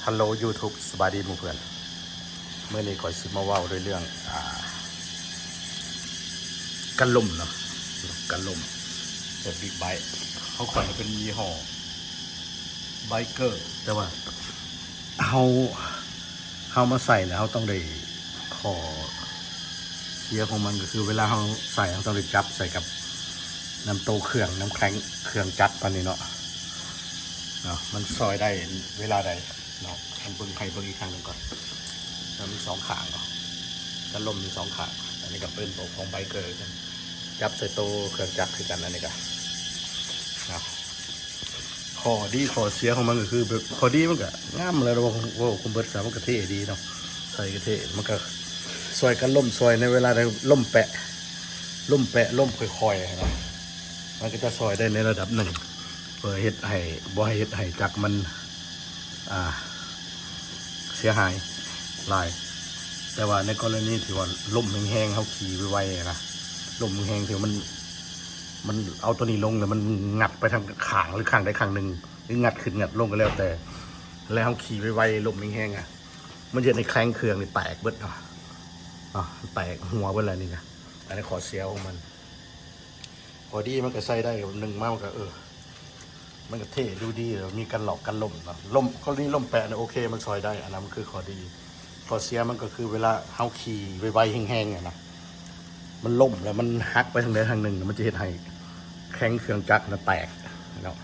ฮัลโหล YouTube สบายดีหมู่เพื่อนเมื่อนี้ขอซิมาว่าด้วยเรื่องกันลมเนาะกันลมแต่บิ๊กไบค์เขาขวัญเป็นยี่ห้อไบเกอร์แต่ว่าเขามาใส่แล้วเขาต้องได้ขอเสียของมันก็คือเวลาเขาใส่เขาต้องได้จับใส่กับน้ำโตเครื่องน้ำแข็งเครื่องจักรตอนนี้เนาะมันซอยได้เวลาใดเนาะมันเบิ้งไพ่เบิ้งอีกครั้งหนึ่งก่อนมันมีสองขางเนาะกันลมมีสองขางอันนี้ก็เป็นตัวของไบเกอร์กันจับใส่โตเครื่องจักรคือกันอันนี้ก็ข้อดีข้อเสียของมันก็คือแบบข้อดีมันก็งามเลยว่าคุณเบิร์ตสามมันก็เท่ดีเนาะใส่ก็เท่มันก็ซอยกันล่มซอยในเวลาได้ล่มแปะล่มค่อยๆนะมันก็จะซอยได้ในระดับหนึ่งเพื่อเฮ็ดให้บ่ให้เฮ็ดให้จักมันเสียหายหลายแต่ว่าในกรณีที่ว่าล่มแห้งๆเขาขี่ไวๆนะล่มแห้งๆที่มันเอาตัวนี้ลงแล้วมันงัดไปทางขางหรือข้างใดข้างหนึ่งหรืองัดขึ้นงัดลงก็แล้วแต่แล้วเขาขี่ไวๆล่มแห้งๆมันจะในแข้งเครื่องนี่แตกเบิดแตกหัวเบิดอะไรนี่นะอันนี้ขอเสียของมันพอดีมันก็ใส่ได้หนึ่งมากมันก็มันก็เท่ดูดีมีกันหลอกกันล่มเนาะล่มก็นี่ล่มแปะเนี่ยโอเคมันซอยได้อันนั้นมันคือข้อดีข้อเสียมันก็คือเวลาเฮาขี่ไวๆแห้งๆนะมันล่มแล้วมันหักไปทางใดทางหนึ่งมันจะเห็นให้แข้งเครื่องจักรนะแตกเนาะ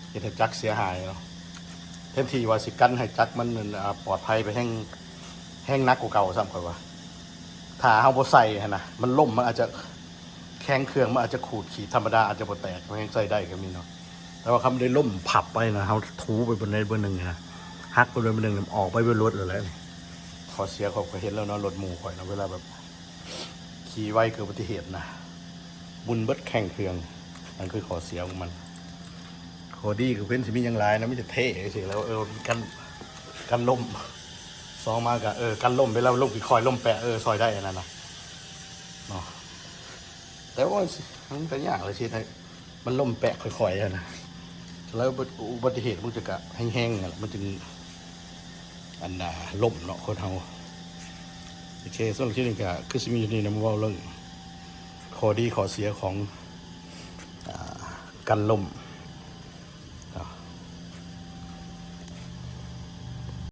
เห็นให้จักรเสียหายเนาะเต็มที่ว่าสิกันให้จักรมันปลอดภัยไปแห้งนักกว่าเก่าซ้ำค่อยว่าถ้าเฮาบ่ใส่นะมันล่มมันอาจจะแข้งเครื่องมันอาจจะขูดขีดธรรมดาอาจจะบ่แตกมันยังใส่ได้ก็มีเนาะแต่ว่าคำได้ล่มผับไปนะเขาถูไปบนในบนหนึ่งนะฮักไปบนหนึ่งออกไปบนรถเลยขอเสียเขาเห็นแล้วเนาะรถหมู่ข่อยนะเวลาแบบขี่ไวเกิดอุบัติเหตุนะบุญเบิดแข่งเครื่องนั่นคือขอเสียของมันขอดีคือเพื่อนสิมีอย่างไรนะไม่จะเท่เฉยแล้วกันล่มซองมากะกันล่มไปแล้วล่มคอยล่มแปะซอยได้อันนั้นนะเนาะแต่ว่ามันเป็นอย่างเลยชีวิตมันล่มแปะค่อยๆนะแล้วอุบัติเหตุมันจะกะแห้งๆมันจึงอันล่มเนาะคนเฮาโอเคส่วนที่หนึ่งก็คือสิมีอยู่นี่นะมาว่าเรื่องข้อดีข้อเสียของกันล่ม